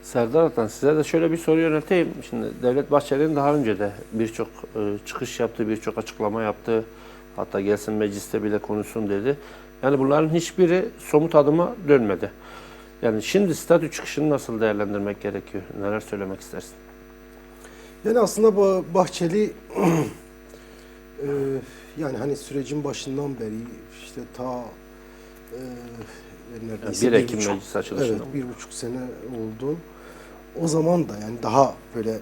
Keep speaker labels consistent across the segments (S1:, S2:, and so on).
S1: Serdar Atan, size de şöyle bir soru yönelteyim. Şimdi Devlet Bahçeli'nin daha önce de birçok çıkış yaptı, birçok açıklama yaptı. Hatta gelsin mecliste bile konuşsun dedi. Yani bunların hiçbiri somut adıma dönmedi. Yani şimdi statü çıkışını nasıl değerlendirmek gerekiyor? Neler söylemek istersin?
S2: Yani aslında Bahçeli yani hani sürecin başından beri işte ta neredeyse
S1: 1 Ekim meclis açılışında.
S2: evet, 1,5 sene oldu. O zaman da yani daha böyle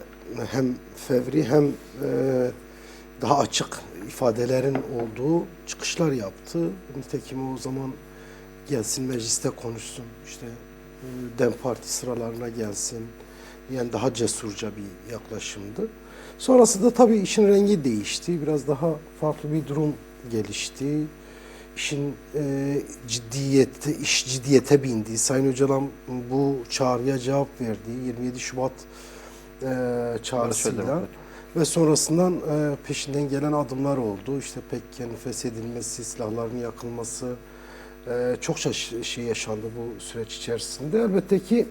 S2: hem fevri hem daha açık ifadelerin olduğu çıkışlar yaptı. Nitekim o zaman gelsin mecliste konuşsun, işte DEM Parti sıralarına gelsin. Yani daha cesurca bir yaklaşımdı. Sonrasında tabii işin rengi değişti. Biraz daha farklı bir durum gelişti. İşin iş ciddiyete bindi. Sayın Öcalan bu çağrıya cevap verdi. 27 Şubat çağrısıyla ve sonrasından peşinden gelen adımlar oldu. İşte PKK'nın feshedilmesi, silahların yakılması, çokça şey yaşandı bu süreç içerisinde. Elbette ki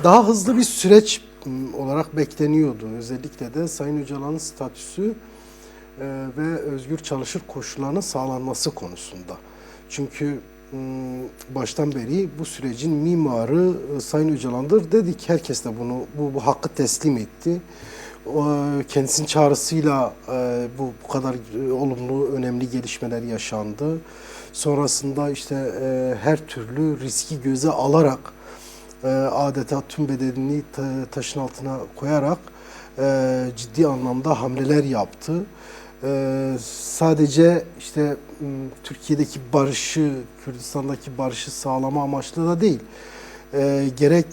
S2: daha hızlı bir süreç olarak bekleniyordu. Özellikle de Sayın Öcalan'ın statüsü ve özgür çalışır koşullarının sağlanması konusunda. Çünkü baştan beri bu sürecin mimarı Sayın Öcalan'dır dedik. Herkes de bu hakkı teslim etti. Kendisinin çağrısıyla bu kadar olumlu, önemli gelişmeler yaşandı. Sonrasında işte her türlü riski göze alarak adeta tüm bedenini taşın altına koyarak ciddi anlamda hamleler yaptı. Sadece işte Türkiye'deki barışı, Kürdistan'daki barışı sağlama amaçlı da değil. Gerek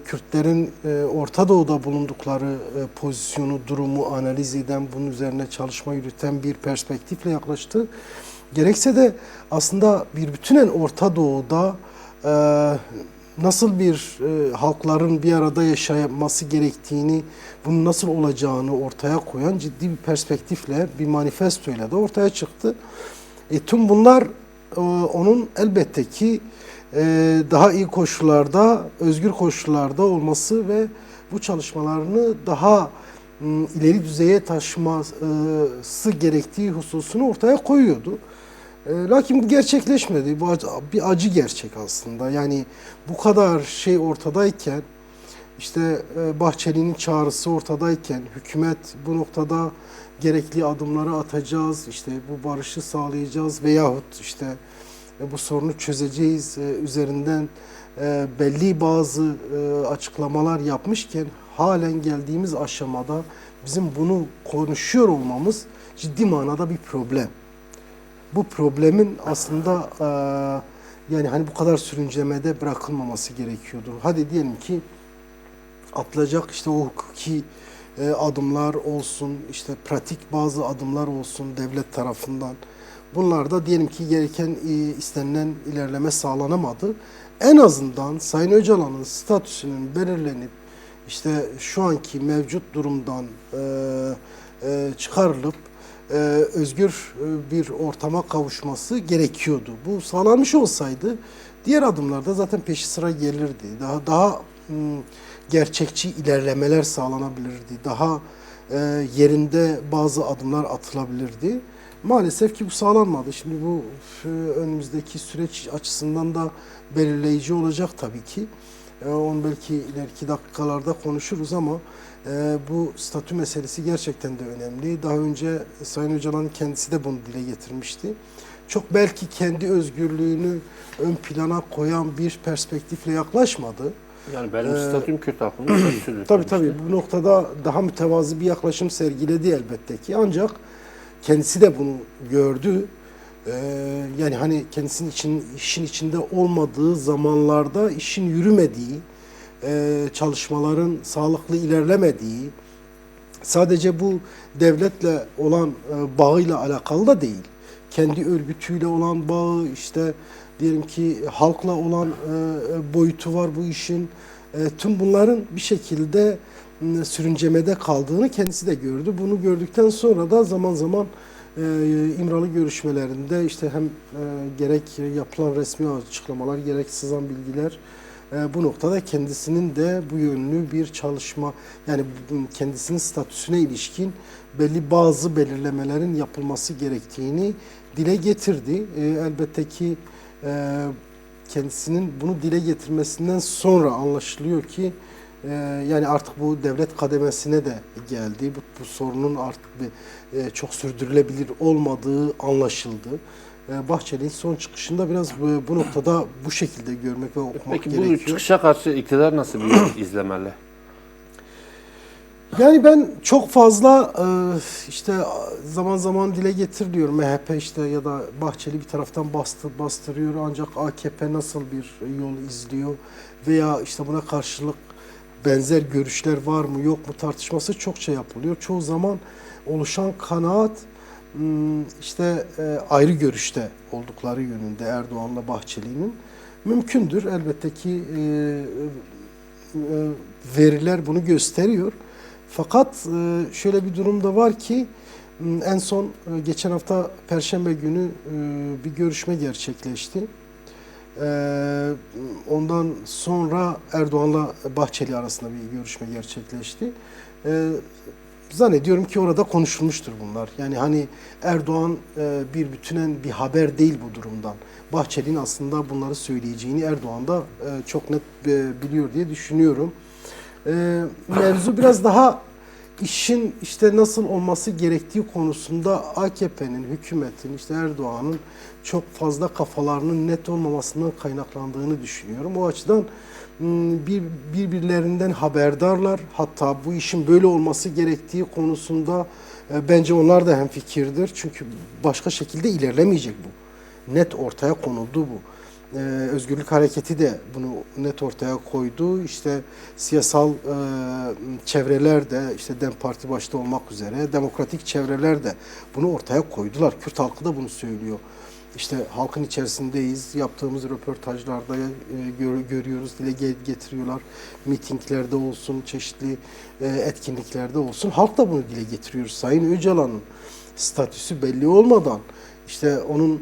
S2: Kürtlerin Orta Doğu'da bulundukları pozisyonu, durumu analiz eden, bunun üzerine çalışma yürüten bir perspektifle yaklaştı. Gerekse de aslında bir bütünen Orta Doğu'da nasıl bir halkların bir arada yaşaması gerektiğini, bunun nasıl olacağını ortaya koyan ciddi bir perspektifle, bir manifestoyla da ortaya çıktı. Tüm bunlar onun elbette ki daha iyi koşullarda, özgür koşullarda olması ve bu çalışmalarını daha ileri düzeye taşıması gerektiği hususunu ortaya koyuyordu. Lakin bu gerçekleşmedi. Bu bir acı gerçek aslında. Yani bu kadar şey ortadayken, işte Bahçeli'nin çağrısı ortadayken, hükümet bu noktada gerekli adımları atacağız, işte bu barışı sağlayacağız veyahut işte bu sorunu çözeceğiz üzerinden belli bazı açıklamalar yapmışken halen geldiğimiz aşamada bizim bunu konuşuyor olmamız ciddi manada bir problem. Bu problemin aslında yani hani bu kadar sürüncemede bırakılmaması gerekiyordu. Hadi diyelim ki atılacak işte o hukuki adımlar olsun, işte pratik bazı adımlar olsun devlet tarafından. Bunlar da diyelim ki gereken istenilen ilerleme sağlanamadı. En azından Sayın Öcalan'ın statüsünün belirlenip işte şu anki mevcut durumdan çıkarılıp özgür bir ortama kavuşması gerekiyordu. Bu sağlanmış olsaydı diğer adımlarda zaten peşi sıra gelirdi. Daha gerçekçi ilerlemeler sağlanabilirdi. Daha yerinde bazı adımlar atılabilirdi. Maalesef ki bu sağlanmadı. Şimdi bu önümüzdeki süreç açısından da belirleyici olacak tabii ki. Onu belki ileriki dakikalarda konuşuruz ama bu statü meselesi gerçekten de önemli. Daha önce Sayın Öcalan kendisi de bunu dile getirmişti. Çok belki kendi özgürlüğünü ön plana koyan bir perspektifle yaklaşmadı.
S1: Yani benim statüm Kürt halkının statüsüdür.
S2: Tabii bu noktada daha mütevazı bir yaklaşım sergiledi elbette ki. Ancak kendisi de bunu gördü. Yani hani kendisinin işin içinde olmadığı zamanlarda işin yürümediği, çalışmaların sağlıklı ilerlemediği, sadece bu devletle olan bağıyla alakalı da değil. Kendi örgütüyle olan bağı, işte diyelim ki halkla olan boyutu var bu işin. Tüm bunların bir şekilde sürüncemede kaldığını kendisi de gördü. Bunu gördükten sonra da zaman zaman İmralı görüşmelerinde işte hem gerek yapılan resmi açıklamalar, gerek sızan bilgiler Bu noktada kendisinin de bu yönlü bir çalışma, yani kendisinin statüsüne ilişkin bazı belirlemelerin yapılması gerektiğini dile getirdi. Elbette ki kendisinin bunu dile getirmesinden sonra anlaşılıyor ki yani artık bu devlet kademesine de geldi. Bu sorunun artık çok sürdürülebilir olmadığı anlaşıldı. Bahçeli'nin son çıkışında biraz bu noktada bu şekilde görmek ve okumak
S1: Peki
S2: gerekiyor.
S1: bu çıkışa karşı iktidar nasıl bir izlemeli?
S2: Yani ben çok fazla işte zaman zaman dile getiriliyor MHP işte ya da Bahçeli bir taraftan bastırıyor ancak AKP nasıl bir yol izliyor veya işte buna karşılık benzer görüşler var mı yok mu tartışması çokça yapılıyor. Çoğu zaman oluşan kanaat işte ayrı görüşte oldukları yönünde Erdoğan'la Bahçeli'nin mümkündür. Elbette ki veriler bunu gösteriyor. Fakat şöyle bir durum da var ki en son geçen hafta Perşembe günü bir görüşme gerçekleşti. Ondan sonra Erdoğan'la Bahçeli arasında bir görüşme gerçekleşti. Zannediyorum ki orada konuşulmuştur bunlar. Yani hani Erdoğan bir bütünen bir haber değil bu durumdan. Bahçeli'nin aslında bunları söyleyeceğini Erdoğan da çok net biliyor diye düşünüyorum. Mevzu biraz daha işin işte nasıl olması gerektiği konusunda AKP'nin, hükümetin, işte Erdoğan'ın çok fazla kafalarının net olmamasından kaynaklandığını düşünüyorum. O açıdan birbirlerinden haberdarlar. Hatta bu işin böyle olması gerektiği konusunda bence onlar da hemfikirdir. Çünkü başka şekilde ilerlemeyecek bu. Net ortaya konuldu bu. Özgürlük Hareketi de bunu net ortaya koydu. İşte siyasal çevreler de işte DEM Parti başta olmak üzere demokratik çevreler de bunu ortaya koydular. Kürt halkı da bunu söylüyor. İşte halkın içerisindeyiz. Yaptığımız röportajlarda görüyoruz, dile getiriyorlar. Mitinglerde olsun, çeşitli etkinliklerde olsun. Halk da bunu dile getiriyor. Sayın Öcalan'ın statüsü belli olmadan, İşte onun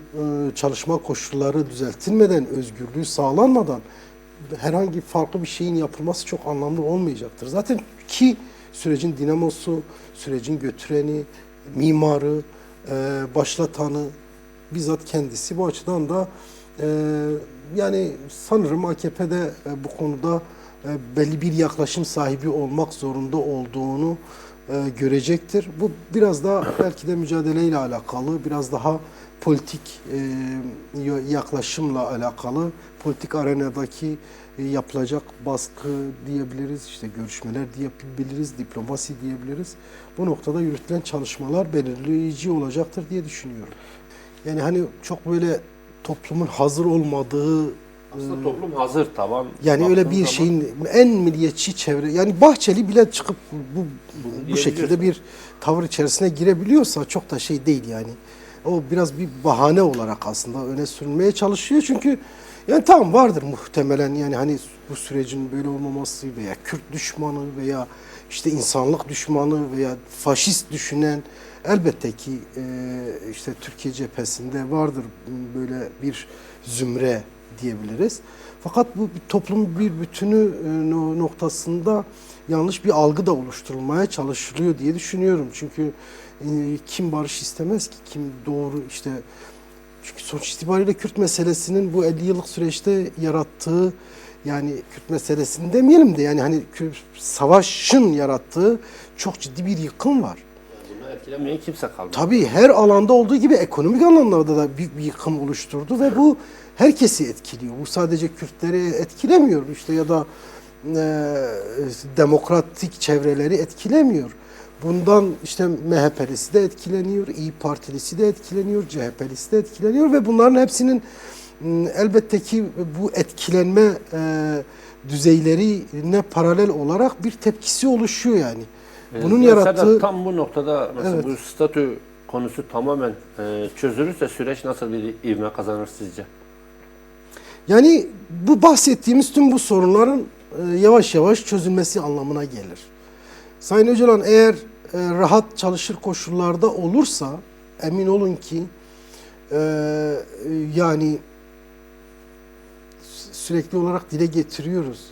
S2: çalışma koşulları düzeltilmeden, özgürlüğü sağlanmadan herhangi farklı bir şeyin yapılması çok anlamlı olmayacaktır. Zaten ki sürecin dinamosu, sürecin götüreni, mimarı, başlatanı bizzat kendisi. Bu açıdan da yani sanırım AKP'de bu konuda belli bir yaklaşım sahibi olmak zorunda olduğunu görecektir. Bu biraz da belki de mücadeleyle alakalı, biraz daha politik yaklaşımla alakalı, politik arenadaki yapılacak baskı diyebiliriz, işte görüşmeler diyebiliriz, diplomasi diyebiliriz. Bu noktada yürütülen çalışmalar belirleyici olacaktır diye düşünüyorum. Yani hani çok böyle toplumun hazır olmadığı
S1: Aslında toplum hazır, tamam.
S2: yani öyle bir şeyin en milliyetçi çevre, yani Bahçeli bile çıkıp bu şekilde bir tavır içerisine girebiliyorsa çok da şey değil yani. O biraz bir bahane olarak aslında öne sürülmeye çalışıyor çünkü yani tamam vardır muhtemelen yani hani bu sürecin böyle olmaması veya Kürt düşmanı veya işte insanlık düşmanı veya faşist düşünen elbette ki işte Türkiye cephesinde vardır böyle bir zümre diyebiliriz. Fakat bu toplumun bir bütünü noktasında yanlış bir algı da oluşturulmaya çalışılıyor diye düşünüyorum. Çünkü kim barış istemez ki, kim doğru işte çünkü sonuç itibariyle Kürt meselesinin bu 50 yıllık süreçte yarattığı yani Kürt meselesini demeyelim de yani hani savaşın yarattığı çok ciddi bir yıkım var.
S1: Bunu etkilemeyen kimse kalmadı.
S2: Tabii her alanda olduğu gibi ekonomik anlamda da büyük bir yıkım oluşturdu ve bu herkesi etkiliyor. Bu sadece Kürtleri etkilemiyor işte ya da demokratik çevreleri etkilemiyor. Bundan işte MHP'lisi de etkileniyor, İYİ Partilisi de etkileniyor, CHP'lisi de etkileniyor ve bunların hepsinin elbette ki bu etkilenme düzeylerine paralel olarak bir tepkisi oluşuyor yani. Bunun yarattığı
S1: tam bu noktada mesela
S2: Evet.
S1: bu statü konusu tamamen çözülürse süreç nasıl bir ivme kazanır sizce?
S2: Yani bu bahsettiğimiz tüm bu sorunların yavaş yavaş çözülmesi anlamına gelir. Sayın Öcalan eğer rahat çalışır koşullarda olursa emin olun ki yani sürekli olarak dile getiriyoruz.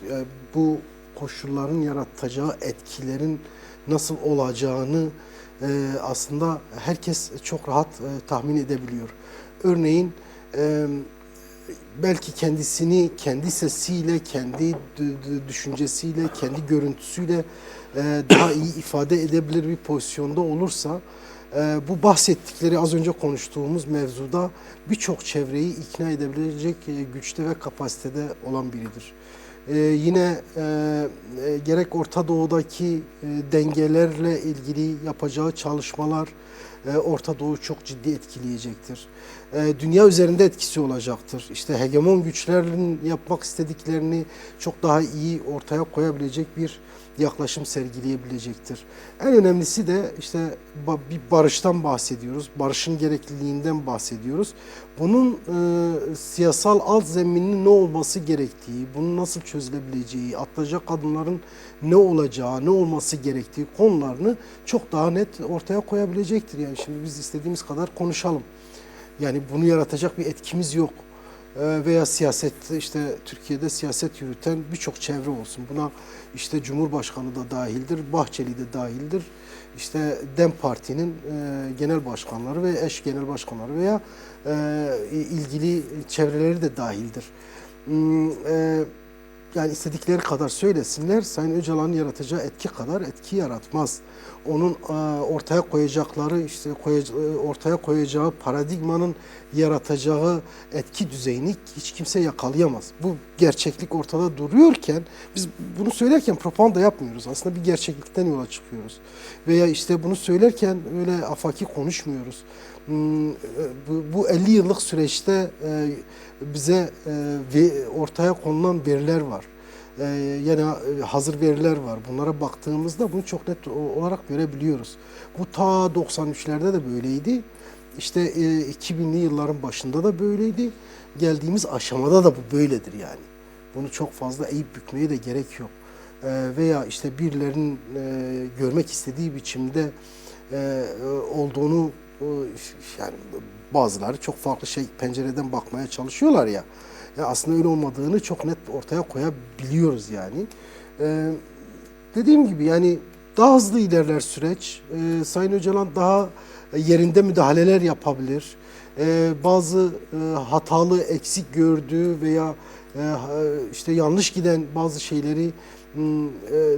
S2: Bu koşulların yaratacağı etkilerin nasıl olacağını aslında herkes çok rahat tahmin edebiliyor. Örneğin belki kendisini kendi sesiyle, kendi düşüncesiyle, kendi görüntüsüyle daha iyi ifade edebilir bir pozisyonda olursa bu bahsettikleri az önce konuştuğumuz mevzuda birçok çevreyi ikna edebilecek güçte ve kapasitede olan biridir. Yine gerek Orta Doğu'daki dengelerle ilgili yapacağı çalışmalar Orta Doğu çok ciddi etkileyecektir. Dünya üzerinde etkisi olacaktır. İşte hegemon güçlerin yapmak istediklerini çok daha iyi ortaya koyabilecek bir yaklaşım sergileyebilecektir. En önemlisi de işte bir barıştan bahsediyoruz. Barışın gerekliliğinden bahsediyoruz. Bunun siyasal alt zemininin ne olması gerektiği, bunun nasıl çözülebileceği, atılacak adımların ne olacağı, ne olması gerektiği konularını çok daha net ortaya koyabilecektir. Yani şimdi biz istediğimiz kadar konuşalım. Yani bunu yaratacak bir etkimiz yok. Veya siyaset, işte Türkiye'de siyaset yürüten birçok çevre olsun. Buna işte Cumhurbaşkanı da dahildir, Bahçeli de dahildir. İşte DEM Parti'nin genel başkanları ve eş genel başkanları veya ilgili çevreleri de dahildir. Yani istedikleri kadar söylesinler, Sayın Öcalan'ın yaratacağı etki kadar etki yaratmaz. Onun ortaya koyacakları, işte ortaya koyacağı paradigmanın yaratacağı etki düzeyini hiç kimse yakalayamaz. Bu gerçeklik ortada duruyorken, biz bunu söylerken propaganda yapmıyoruz. Aslında bir gerçeklikten yola çıkıyoruz. Veya işte bunu söylerken öyle afaki konuşmuyoruz. Bu 50 yıllık süreçte bize ortaya konulan veriler var. Yani hazır veriler var. Bunlara baktığımızda bunu çok net olarak görebiliyoruz. Bu ta 93'lerde de böyleydi. İşte 2000'li yılların başında da böyleydi. Geldiğimiz aşamada da bu böyledir yani. Bunu çok fazla eğip bükmeye de gerek yok. Veya işte birilerinin görmek istediği biçimde olduğunu, yani bazıları çok farklı pencereden bakmaya çalışıyorlar ya. Yani aslında öyle olmadığını çok net ortaya koyabiliyoruz yani. Dediğim gibi yani daha hızlı ilerler süreç. Sayın Öcalan daha yerinde müdahaleler yapabilir. Bazı hatalı, eksik gördüğü veya işte yanlış giden bazı şeyleri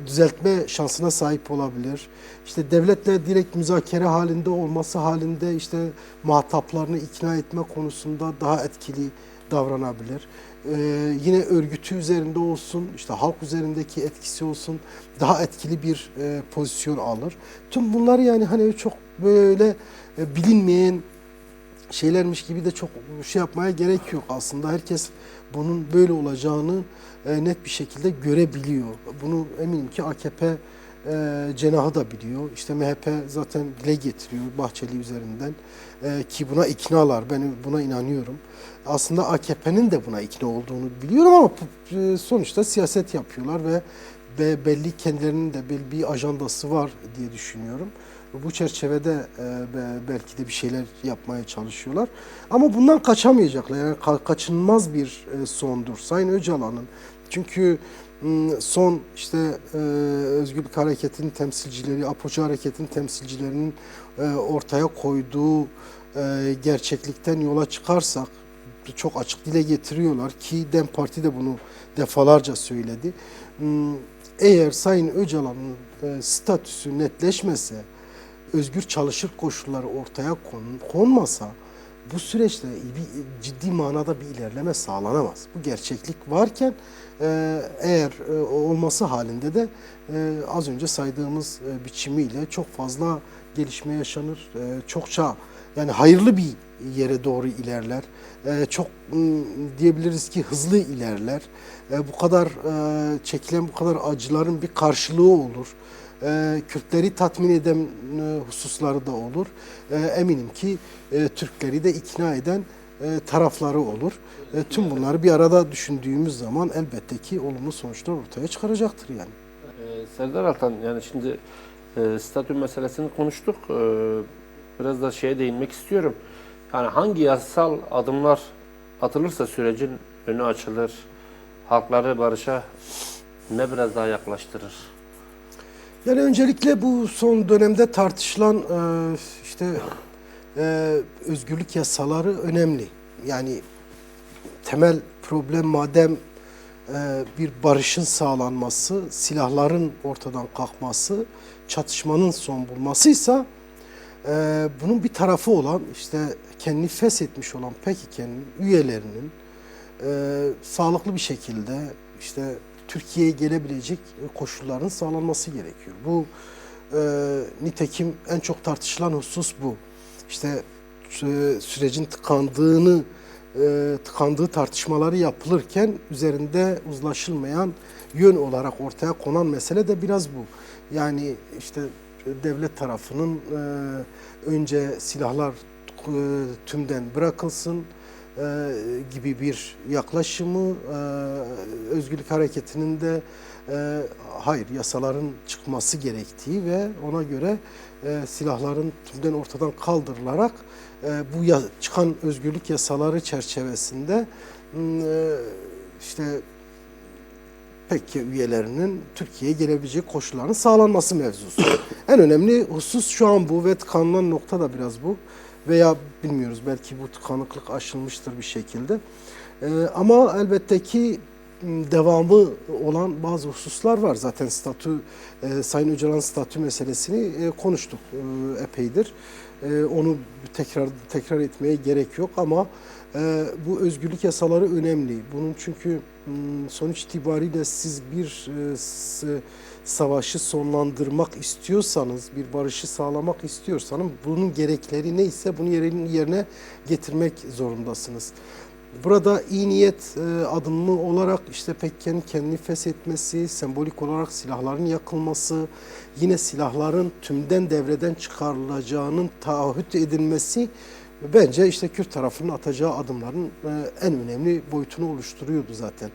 S2: düzeltme şansına sahip olabilir. İşte devletle direkt müzakere halinde olması halinde işte muhataplarını ikna etme konusunda daha etkili davranabilir. Yine örgütü üzerinde olsun, işte halk üzerindeki etkisi olsun daha etkili bir pozisyon alır. Tüm bunlar yani hani çok böyle bilinmeyen şeylermiş gibi de çok şey yapmaya gerek yok aslında. Herkes bunun böyle olacağını net bir şekilde görebiliyor. Bunu eminim ki AKP cenahı da biliyor. İşte MHP zaten dile getiriyor Bahçeli üzerinden ki buna iknalar. Ben buna inanıyorum. Aslında AKP'nin de buna ikna olduğunu biliyorum ama sonuçta siyaset yapıyorlar ve belli kendilerinin de belli bir ajandası var diye düşünüyorum. Bu çerçevede belki de bir şeyler yapmaya çalışıyorlar. Ama bundan kaçamayacaklar. Yani kaçınılmaz bir sondur Sayın Öcalan'ın. Çünkü son işte Özgürlük Hareketi'nin temsilcileri, Apoçu Hareketi'nin temsilcilerinin ortaya koyduğu gerçeklikten yola çıkarsak çok açık dile getiriyorlar ki DEM Parti de bunu defalarca söyledi. Eğer Sayın Öcalan'ın statüsü netleşmese, özgür çalışır koşulları ortaya konmasa bu süreçte ciddi manada bir ilerleme sağlanamaz. Bu gerçeklik varken eğer olması halinde de az önce saydığımız biçimiyle çok fazla gelişme yaşanır. Çokça yani hayırlı bir yere doğru ilerler. Çok diyebiliriz ki hızlı ilerler. Bu kadar çekilen bu kadar acıların bir karşılığı olur. Kürtleri tatmin eden hususları da olur. Eminim ki Türkleri de ikna eden tarafları olur. Tüm bunları bir arada düşündüğümüz zaman elbette ki olumlu sonuçlar ortaya çıkaracaktır yani.
S1: Serdar Altan, yani şimdi statü meselesini konuştuk. Biraz da şeye değinmek istiyorum. Yani hangi yasal adımlar atılırsa sürecin önü açılır, halkları barışa ne biraz daha yaklaştırır?
S2: Yani öncelikle bu son dönemde tartışılan özgürlük yasaları önemli. Yani temel problem madem bir barışın sağlanması, silahların ortadan kalkması, çatışmanın son bulmasıysa bunun bir tarafı olan işte kendini feshetmiş olan PKK'nın üyelerinin sağlıklı bir şekilde işte Türkiye'ye gelebilecek koşulların sağlanması gerekiyor. Bu nitekim en çok tartışılan husus bu. İşte sürecin tıkandığı tartışmaları yapılırken üzerinde uzlaşılmayan yön olarak ortaya konan mesele de biraz bu. Yani işte devlet tarafının önce silahlar tümden bırakılsın gibi bir yaklaşımı, özgürlük hareketinin de hayır yasaların çıkması gerektiği ve ona göre silahların tümden ortadan kaldırılarak bu çıkan özgürlük yasaları çerçevesinde işte PKK üyelerinin Türkiye'ye gelebilecek koşulların sağlanması mevzusu. En önemli husus şu an bu ve tıkanılan nokta da biraz bu. Veya bilmiyoruz belki bu tıkanıklık aşılmıştır bir şekilde. Ama elbette ki devamı olan bazı hususlar var. Zaten Sayın Öcalan statü meselesini konuştuk epeydir. Onu tekrar etmeye gerek yok ama bu özgürlük yasaları önemli. Bunun çünkü sonuç itibariyle siz bir savaşı sonlandırmak istiyorsanız, bir barışı sağlamak istiyorsanız bunun gerekleri neyse bunu yerine getirmek zorundasınız. Burada iyi niyet adımı olarak işte PKK'nın kendini feshetmesi, sembolik olarak silahların yakılması, yine silahların tümden devreden çıkarılacağının taahhüt edilmesi bence işte Kürt tarafının atacağı adımların en önemli boyutunu oluşturuyordu zaten.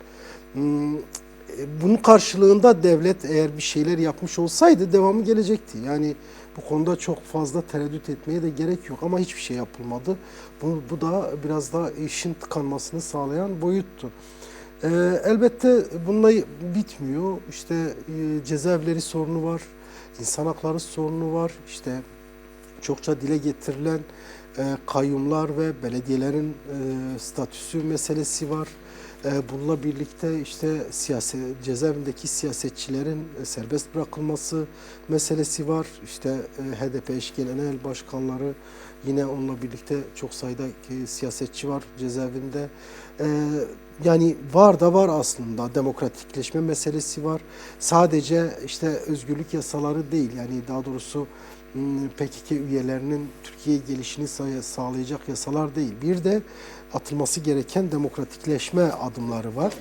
S2: Bunun karşılığında devlet eğer bir şeyler yapmış olsaydı devamı gelecekti. Yani bu konuda çok fazla tereddüt etmeye de gerek yok ama hiçbir şey yapılmadı. Bu da biraz daha işin tıkanmasını sağlayan boyuttu. Elbette bununla bitmiyor. İşte cezaevleri sorunu var, insan hakları sorunu var. İşte çokça dile getirilen kayyumlar ve belediyelerin statüsü meselesi var. Bununla birlikte işte cezaevindeki siyasetçilerin serbest bırakılması meselesi var. İşte HDP eş genel başkanları yine onunla birlikte çok sayıda siyasetçi var cezaevinde. Yani var da var aslında demokratikleşme meselesi var. Sadece işte özgürlük yasaları değil yani daha doğrusu PKK üyelerinin Türkiye'ye gelişini sağlayacak yasalar değil. Bir de atılması gereken demokratikleşme adımları var.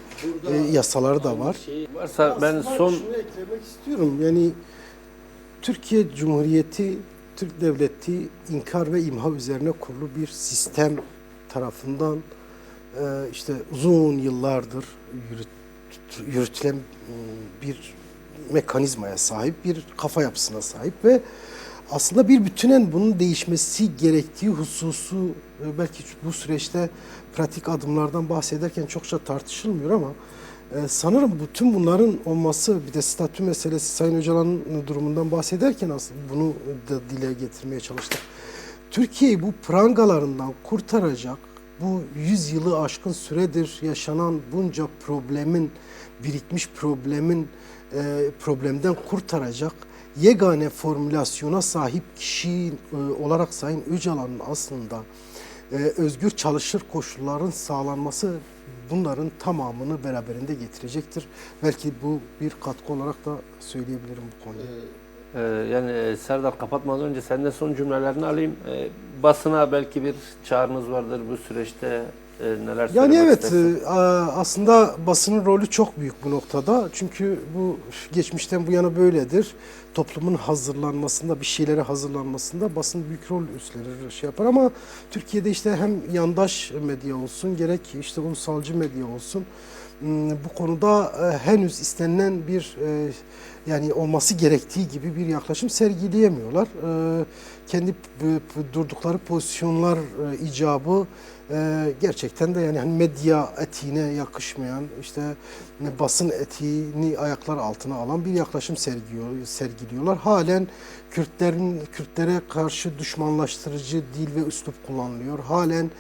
S2: Yasaları da var.
S1: Varsa ben son
S2: şunu eklemek istiyorum. Yani Türkiye Cumhuriyeti, Türk Devleti inkar ve imha üzerine kurulu bir sistem tarafından işte uzun yıllardır yürütülen bir mekanizmaya sahip, bir kafa yapısına sahip ve aslında bir bütünen bunun değişmesi gerektiği hususu belki bu süreçte pratik adımlardan bahsederken çokça tartışılmıyor ama sanırım bütün bunların olması bir de statü meselesi Sayın Öcalan'ın durumundan bahsederken aslında bunu da dile getirmeye çalıştık. Türkiye'yi bu prangalarından kurtaracak, bu 100 yılı aşkın süredir yaşanan bunca birikmiş problemden kurtaracak yegane formülasyona sahip kişi olarak Sayın Öcalan'ın aslında özgür çalışır koşulların sağlanması bunların tamamını beraberinde getirecektir. Belki bu bir katkı olarak da söyleyebilirim bu konuda.
S1: Yani Serdar kapatmadan önce senden son cümlelerini alayım. Basına belki bir çağrınız vardır bu süreçte. Neler söylemek
S2: Yani evet
S1: istersin?
S2: aslında basının rolü çok büyük bu noktada. Çünkü bu geçmişten bu yana böyledir. Toplumun hazırlanmasında, bir şeylere hazırlanmasında basın büyük rol üstlenir, şey yapar ama Türkiye'de işte hem yandaş medya olsun gerek işte ulusalcı medya olsun bu konuda henüz istenilen bir yani olması gerektiği gibi bir yaklaşım sergileyemiyorlar. Kendi durdukları pozisyonlar icabı gerçekten de yani hani medya etiğine yakışmayan, işte basın etiğini ayaklar altına alan bir yaklaşım sergiliyorlar. Halen Kürtlere karşı düşmanlaştırıcı dil ve üslup kullanılıyor. Halen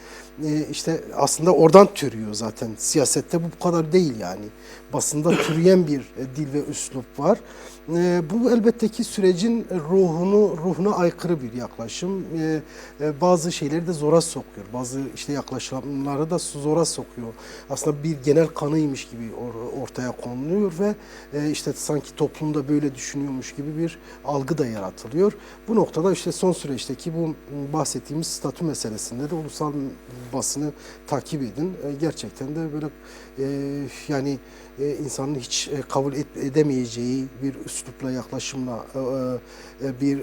S2: işte aslında oradan türüyor zaten. Siyasette bu kadar değil yani. Basında türeyen bir dil ve üslup var. Bu elbette ki sürecin ruhuna aykırı bir yaklaşım. Bazı şeyleri de zora sokuyor. Bazı işte yaklaşımları da zora sokuyor. Aslında bir genel kanıymış gibi ortaya konuluyor ve işte sanki toplumda böyle düşünüyormuş gibi bir algı da yaratılıyor. Bu noktada işte son süreçteki bu bahsettiğimiz statü meselesinde de ulusal basını takip edin. Gerçekten de böyle yani insanın hiç kabul edemeyeceği bir üslupla, yaklaşımla bir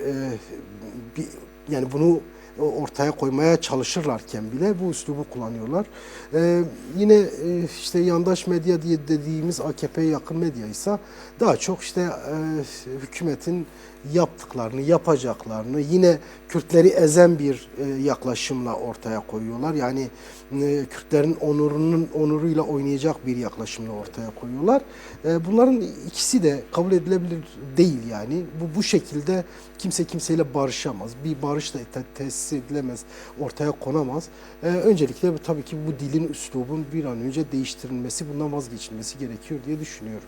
S2: yani bunu ortaya koymaya çalışırlarken bile bu üslubu kullanıyorlar. Yine işte yandaş medya diye dediğimiz AKP'ye yakın medya ise daha çok işte hükümetin yaptıklarını, yapacaklarını yine Kürtleri ezen bir yaklaşımla ortaya koyuyorlar. Yani Kürtlerin onuruyla oynayacak bir yaklaşımla ortaya koyuyorlar. Bunların ikisi de kabul edilebilir değil yani. Bu şekilde kimse kimseyle barışamaz. Bir barış da tesis edilemez, ortaya konamaz. Öncelikle tabii ki bu dilin, üslubun bir an önce değiştirilmesi, bundan vazgeçilmesi gerekiyor diye düşünüyorum.